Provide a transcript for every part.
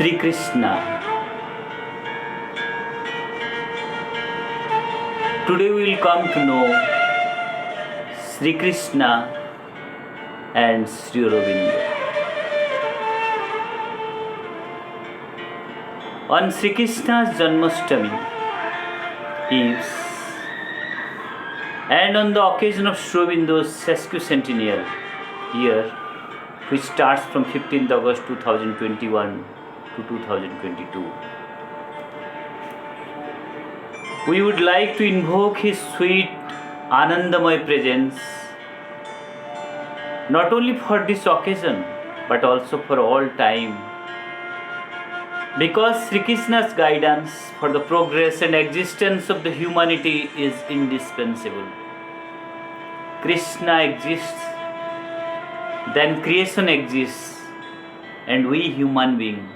Sri Krishna. Today we will come to know Sri Krishna and Sri Aurobindo. On Sri Krishna's Janmastami Eves and on the occasion of Sri Aurobindo's Sesquicentennial year, which starts from 15th August 2021 to 2022. We would like to invoke His sweet Anandamay presence not only for this occasion but also for all time, because Sri Krishna's guidance for the progress and existence of the humanity is indispensable. Krishna exists, then creation exists, and we human beings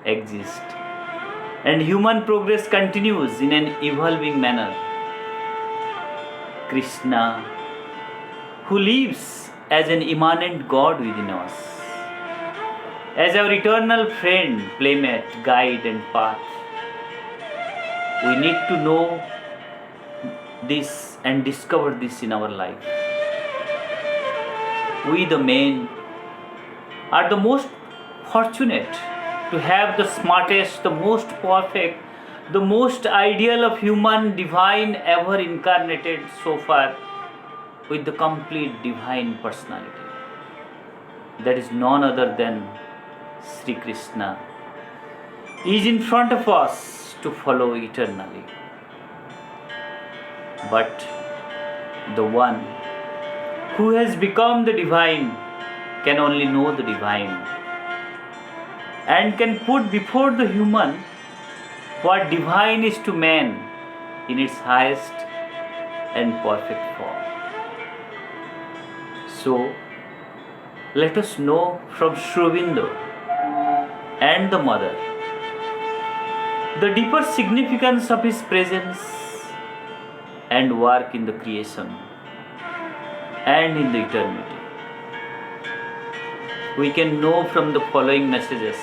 exist, and human progress continues in an evolving manner. Krishna, who lives as an immanent God within us, as our eternal friend, playmate, guide and path. We need to know this and discover this in our life. We the men are the most fortunate to have the smartest, the most perfect, the most ideal of human divine ever incarnated so far, with the complete divine personality. That is none other than Sri Krishna. He is in front of us to follow eternally. But the one who has become the divine can only know the divine and can put before the human what divine is to man in its highest and perfect form. So, let us know from Sri Aurobindo and the Mother the deeper significance of His presence and work in the creation and in the eternity. We can know from the following messages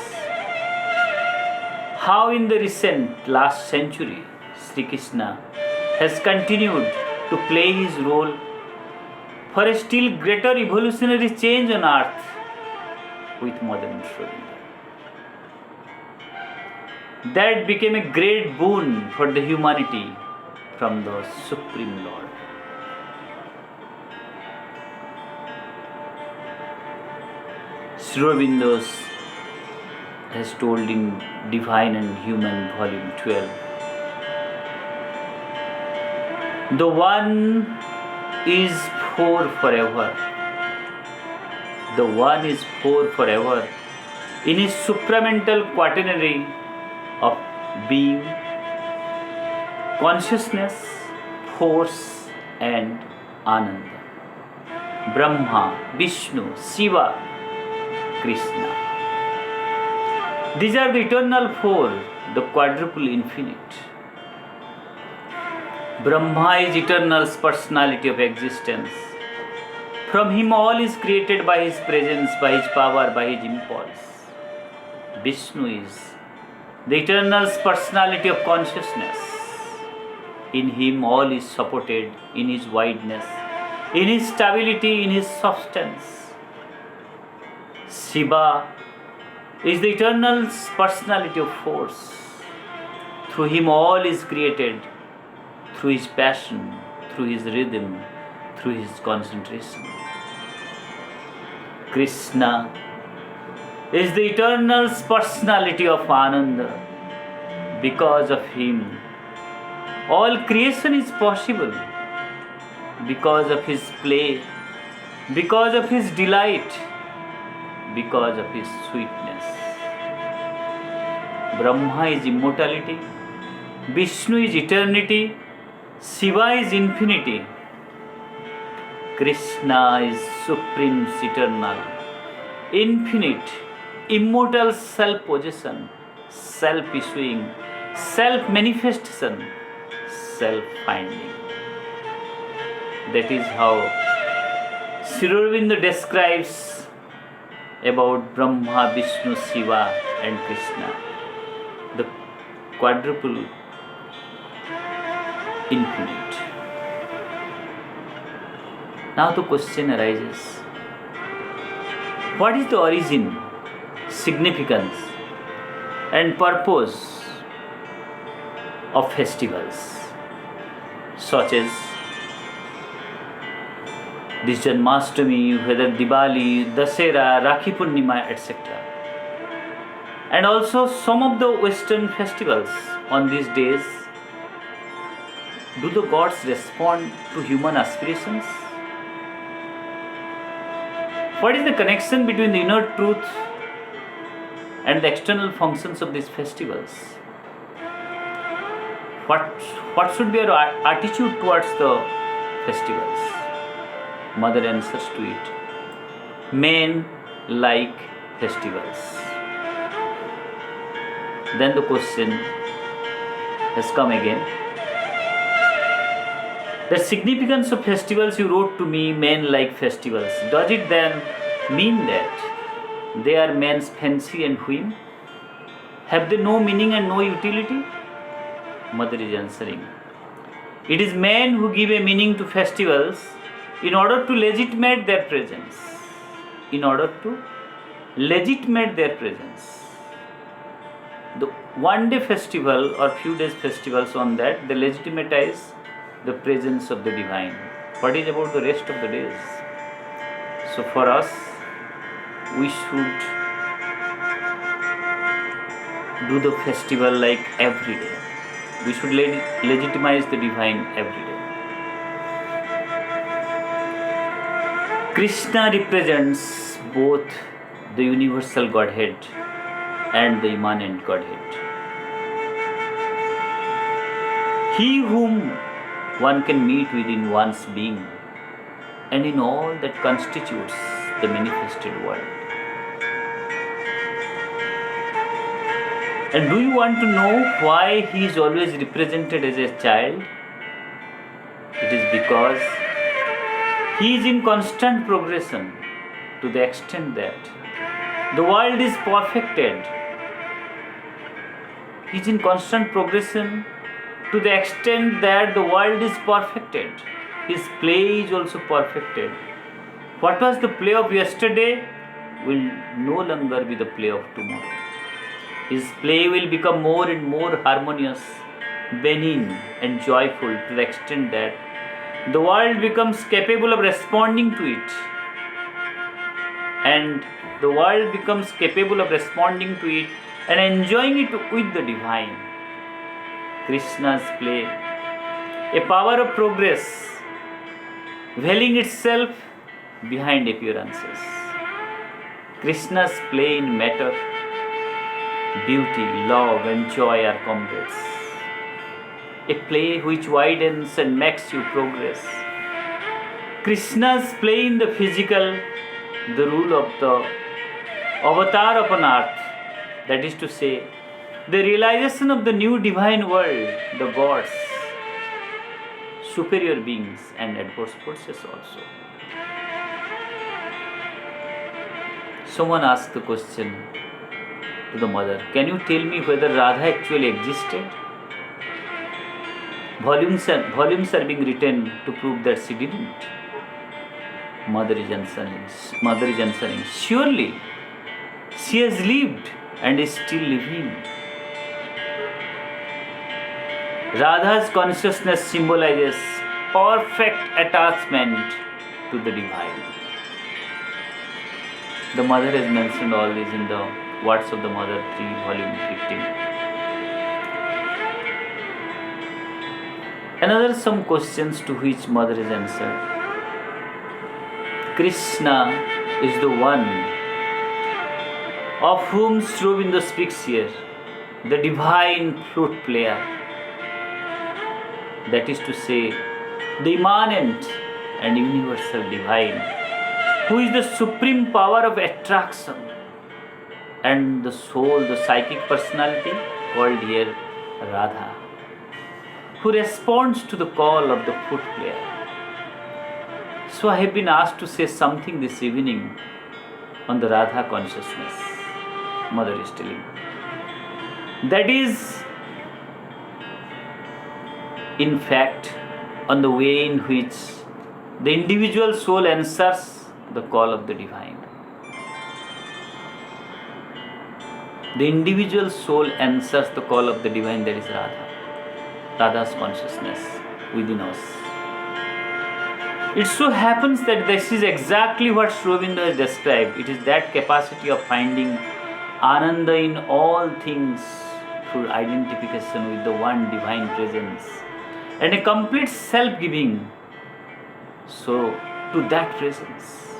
how in the recent last century Sri Krishna has continued to play his role for a still greater evolutionary change on earth with Mother and Sri Aurobindo. That became a great boon for the humanity from the Supreme Lord. Sri Aurobindo has told in Divine and Human Volume 12, the one is for forever. The one is for forever in his supramental quaternary of being, consciousness, force and Ananda. Brahma, Vishnu, Shiva, Krishna. These are the eternal four, the quadruple infinite. Brahma is eternal personality of existence. From him all is created by his presence, by his power, by his impulse. Vishnu is the eternal personality of consciousness. In him all is supported in his wideness, in his stability, in his substance. Shiva is the eternal personality of force. Through him all is created, through his passion, through his rhythm, through his concentration. Krishna is the eternal personality of Ananda. Because of him, all creation is possible. Because of his play, because of his delight, because of his sweetness. Brahma is immortality, Vishnu is eternity, Shiva is infinity, Krishna is supreme, eternal, infinite, immortal self-possession, self-issuing, self-manifestation, self-finding. That is how Sri Aurobindo describes about Brahma, Vishnu, Shiva and Krishna, the quadruple infinite. Now the question arises, what is the origin, significance and purpose of festivals such as this Janmastami, whether Diwali, Dasera, Rakhi Purnima, etc. And also some of the Western festivals on these days. Do the gods respond to human aspirations? What is the connection between the inner truth and the external functions of these festivals? What should be our attitude towards the festivals? Mother answers to it. Men like festivals. Then the question has come again. The significance of festivals you wrote to me, men like festivals. Does it then mean that they are men's fancy and whim? Have they no meaning and no utility? Mother is answering. It is men who give a meaning to festivals in order to legitimate their presence. In order to legitimate their presence. The one day festival or few days festivals on that, they legitimatize the presence of the divine. What is about the rest of the days? So for us, we should do the festival like every day. We should legitimize the divine every day. Krishna represents both the universal Godhead and the immanent Godhead. He whom one can meet within one's being and in all that constitutes the manifested world. And do you want to know why he is always represented as a child? It is because he is in constant progression to the extent that the world is perfected. He is in constant progression to the extent that the world is perfected. His play is also perfected. What was the play of yesterday will no longer be the play of tomorrow. His play will become more and more harmonious, benign and joyful to the extent that the world becomes capable of responding to it. And the world becomes capable of responding to it and enjoying it with the divine. Krishna's play, a power of progress, veiling itself behind appearances. Krishna's play in matter, beauty, love and joy are comrades. A play which widens and makes you progress. Krishna's play in the physical, the rule of the avatar upon earth, that is to say, the realization of the new divine world, the gods, superior beings and adverse forces also. Someone asked the question to the mother, can you tell me whether Radha actually existed? Volumes are being written to prove that she didn't. Mother is answering, surely she has lived and is still living. Radha's consciousness symbolizes perfect attachment to the divine. The mother has mentioned all this in the Words of the Mother 3, volume 15. Another some questions to which mother is answered. Krishna is the one of whom Sri Aurobindo speaks here, the divine flute player. That is to say, the immanent and universal divine, who is the supreme power of attraction, and the soul, the psychic personality, called here Radha, who responds to the call of the flute player. So I have been asked to say something this evening on the Radha consciousness. Mother is telling. That is, in fact, on the way in which the individual soul answers the call of the divine. The individual soul answers the call of the divine, that is Radha. Radha's consciousness within us. It so happens that this is exactly what Sri Aurobindo has described. It is that capacity of finding Ananda in all things through identification with the one divine presence and a complete self-giving to that presence.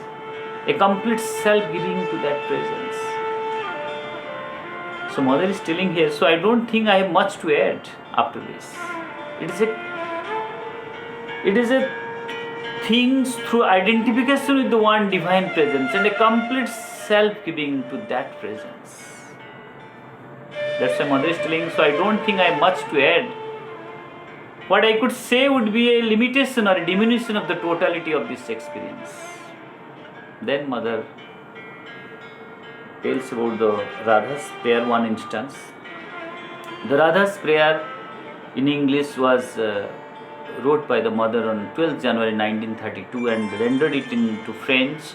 A complete self-giving to that presence. So Mother is telling here, so I don't think I have much to add after this. It is a things through identification with the one divine presence and a complete self-giving to that presence. That's why Mother is telling, so I don't think I have much to add. What I could say would be a limitation or a diminution of the totality of this experience. Then Mother tells about the Radha's prayer, one instance. The Radha's prayer in English was wrote by the Mother on 12th January 1932 and rendered it into French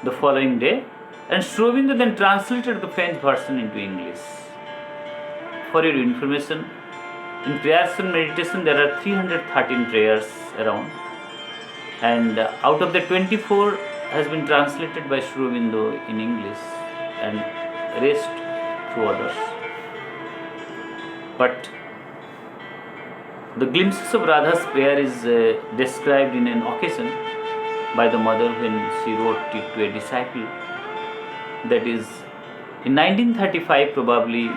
the following day, and Sri Aurobindo then translated the French version into English. For your information, in prayers and meditation there are 313 prayers around, and out of the 24 has been translated by Sri Aurobindo in English and rest through others. But the glimpses of Radha's prayer is described in an occasion by the Mother when she wrote it to a disciple. That is, in 1935 probably,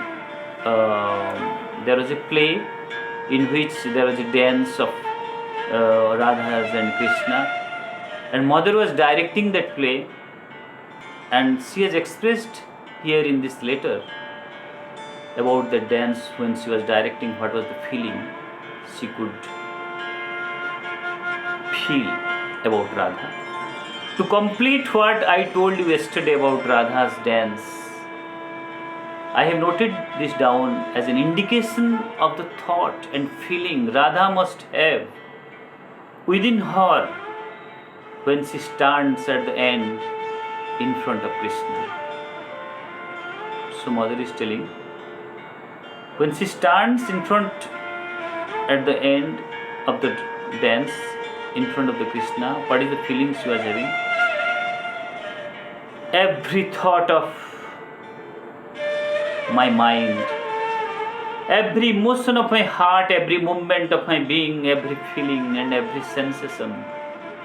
there was a play in which there was a dance of Radhas and Krishna, and Mother was directing that play, and she has expressed here in this letter about the dance when she was directing, what was the feeling she could feel about Radha. To complete what I told you yesterday about Radha's dance, I have noted this down as an indication of the thought and feeling Radha must have within her when she stands at the end in front of Krishna. So Mother is telling, when she stands in front at the end of the dance in front of the Krishna, what is the feeling she was having? Every thought of my mind, every emotion of my heart, every movement of my being, every feeling and every sensation,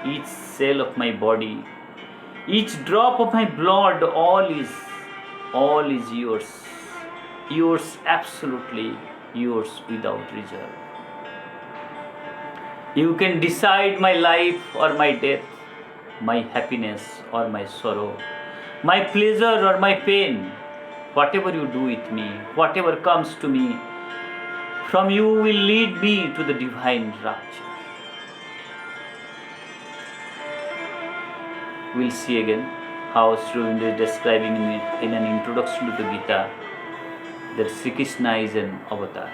each cell of my body, each drop of my blood, all is yours. Yours, absolutely yours, without reserve. You can decide my life or my death, my happiness or my sorrow, my pleasure or my pain. Whatever you do with me, whatever comes to me, from you will lead me to the divine rapture. We'll see again how Sri Aurobindo is describing in an introduction to the Gita that Sri Krishna is an avatar.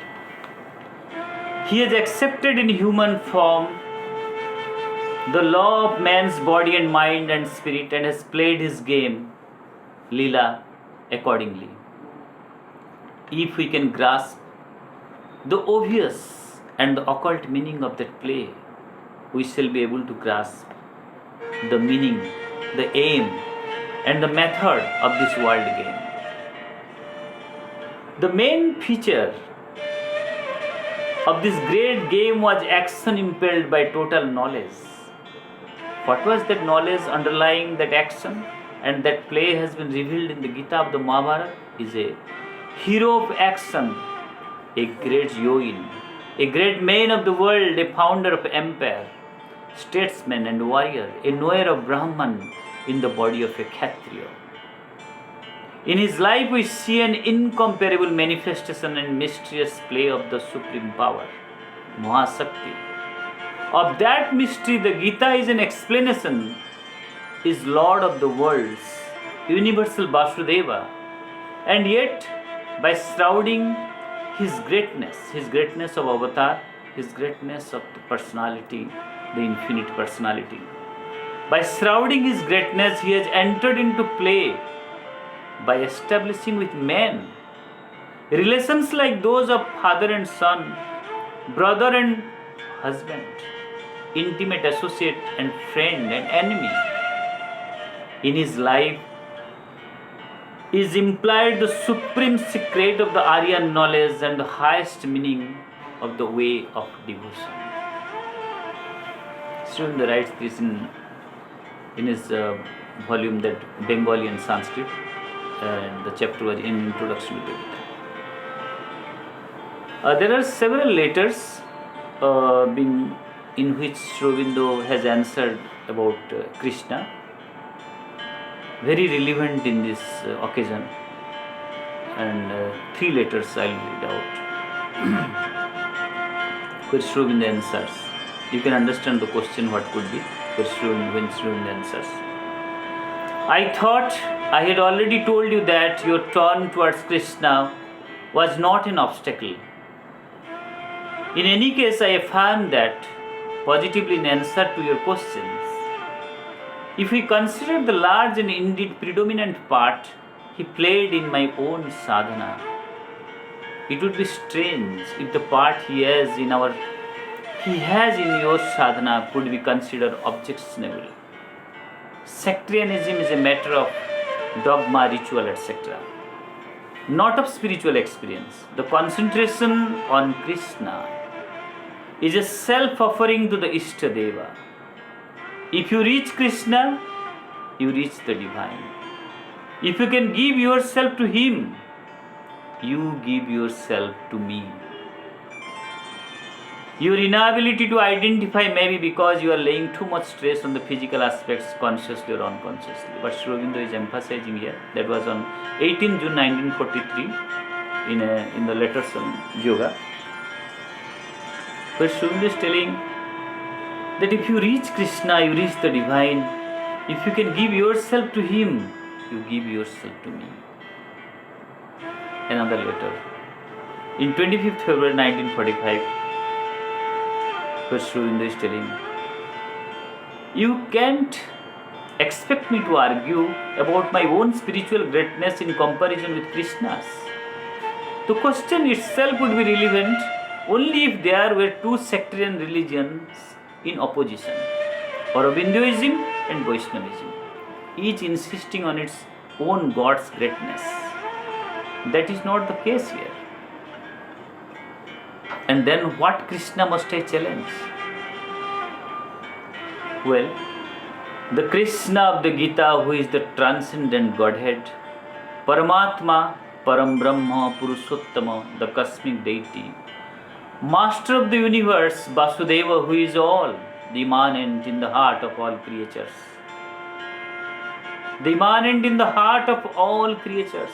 He has accepted in human form the law of man's body and mind and spirit and has played his game, Lila, accordingly. If we can grasp the obvious and the occult meaning of that play, we shall be able to grasp the meaning, the aim and the method of this world game. The main feature of this great game was action impelled by total knowledge. What was that knowledge underlying that action? And that play has been revealed in the Gita of the Mahabharata is a hero of action, a great yoin, a great man of the world, a founder of empire, statesman and warrior, a knower of Brahman in the body of a Kshatriya. In his life we see an incomparable manifestation and mysterious play of the supreme power, Mahashakti. Of that mystery the Gita is an explanation, is Lord of the worlds, universal Vasudeva, And yet, by shrouding his greatness of avatar, his greatness of the personality, the infinite personality, by shrouding his greatness, he has entered into play by establishing with men relations like those of father and son, brother and husband, intimate associate and friend and enemy. In his life is implied the supreme secret of the Aryan knowledge and the highest meaning of the way of devotion. Sri Aurobindo writes this in his volume, that Bengali and Sanskrit, and the chapter was in Introduction to the Gita. There are several letters in which Sri Aurobindo has answered about Krishna, very relevant in this occasion, and 3 letters I will read out where Sri Aurobindo answers. You can understand the question what could be when Sri Aurobindo answers. I thought I had already told you that your turn towards Krishna was not an obstacle. In any case, I affirm that positively in answer to your questions. If we consider the large and indeed predominant part he played in my own sadhana, it would be strange if the part he has in your sadhana could be considered objectionable. Sectarianism is a matter of dogma, ritual, etc., not of spiritual experience. The concentration on Krishna is a self-offering to the Ishtadeva. If you reach Krishna, you reach the divine. If you can give yourself to him, you give yourself to me. Your inability to identify may be because you are laying too much stress on the physical aspects consciously or unconsciously. But Sri Aurobindo is emphasizing here. That was on 18 June 1943 in the letters on yoga, where Sri Aurobindo is telling that if you reach Krishna, you reach the divine. If you can give yourself to him, you give yourself to me. Another letter in 25th February 1945, where Sri Aurobindo is telling, you can't expect me to argue about my own spiritual greatness in comparison with Krishna's. The question itself would be relevant only if there were 2 sectarian religions in opposition, Aurobindoism and Vaishnavism, each insisting on its own God's greatness. That is not the case here. And then what Krishna must I challenge? Well, the Krishna of the Gita, who is the transcendent Godhead, Paramatma, Param Brahma, Purushottama, the cosmic deity, Master of the universe, Vasudeva, who is all, the immanent in the heart of all creatures. The immanent in the heart of all creatures.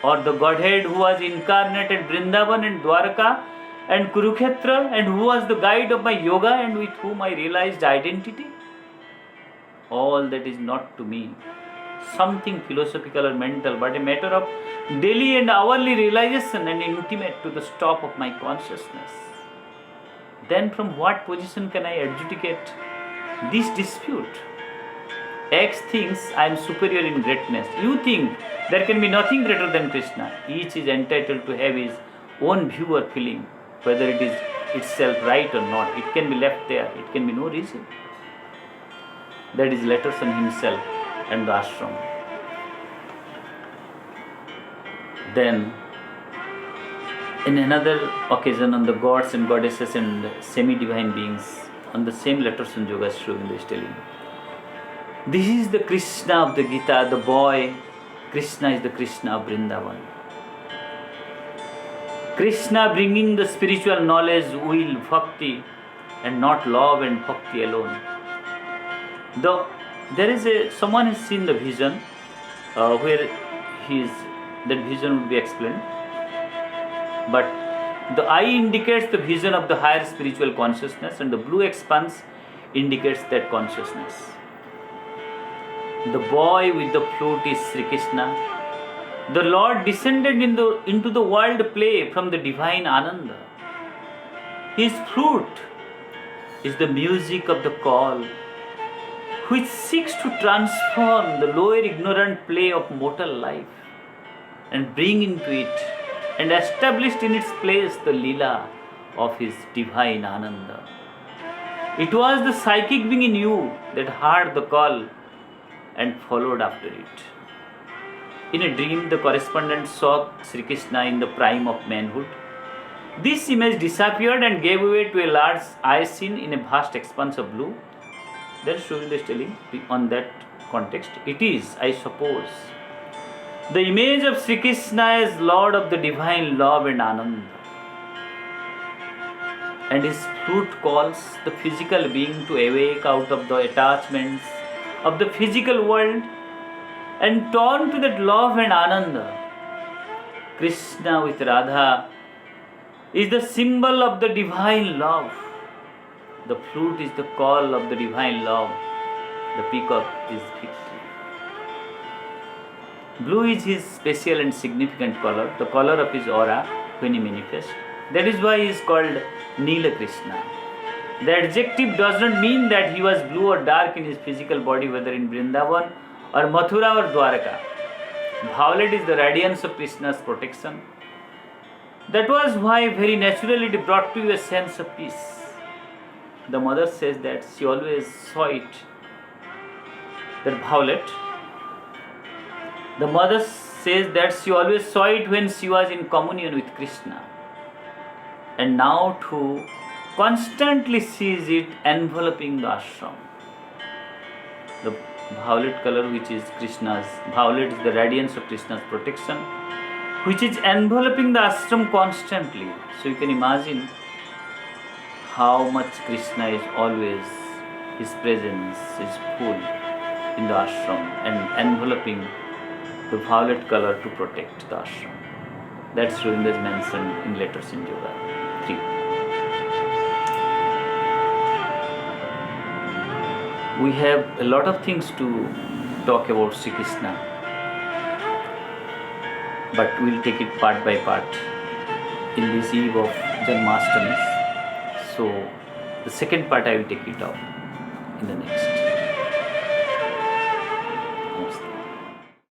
Or the Godhead who was incarnate at Vrindavan and Dwarka and Kurukshetra, and who was the guide of my yoga and with whom I realized identity. All that is not to me something philosophical or mental, but a matter of daily and hourly realization and intimate to the stop of my consciousness. Then from what position can I adjudicate this dispute? X thinks I am superior in greatness. You think there can be nothing greater than Krishna. Each is entitled to have his own view or feeling, whether it is itself right or not. It can be left there. It can be no reason. That is letters on himself and the ashram. Then, in another occasion on the gods and goddesses and semi-divine beings, on the same letters on yoga, Sri Aurobindo is telling, this is the Krishna of the Gita, the boy. Krishna is the Krishna of Vrindavan. Krishna bringing the spiritual knowledge, will, bhakti, and not love and bhakti alone. Someone has seen the vision where that vision would be explained. But the eye indicates the vision of the higher spiritual consciousness, and the blue expanse indicates that consciousness. The boy with the flute is Sri Krishna. The Lord descended into the world play from the divine Ananda. His flute is the music of the call, which seeks to transform the lower ignorant play of mortal life and bring into it and established in its place the Lila of his divine Ananda. It was the psychic being in you that heard the call and followed after it. In a dream, the correspondent saw Sri Krishna in the prime of manhood. This image disappeared and gave way to a large eye scene in a vast expanse of blue. Then Sri Aurobindo is telling on that context, it is, I suppose, the image of Sri Krishna as Lord of the divine love and Ananda. And his flute calls the physical being to awake out of the attachments of the physical world and turn to that love and Ananda. Krishna with Radha is the symbol of the divine love. The flute is the call of the divine love. The peacock is victory. Blue is his special and significant color, the color of his aura when he manifests. That is why he is called Lila Krishna. The adjective does not mean that he was blue or dark in his physical body, whether in Vrindavan or Mathura or Dwaraka. Violet is the radiance of Krishna's protection. That was why very naturally it brought to you a sense of peace. The mother says that she always saw it, that violet. The mother says that she always saw it when she was in communion with Krishna. And now too, constantly sees it enveloping the ashram. The violet color, which is Krishna's, violet is the radiance of Krishna's protection, which is enveloping the ashram constantly. So you can imagine how much Krishna is always, his presence is full in the ashram and enveloping the violet color to protect the ashram. That's Sri Aurobindo is mentioned in Letters in Yoga 3. We have a lot of things to talk about Sri Krishna, but we'll take it part by part in this eve of Janmastami. So the second part I will take it up in the next.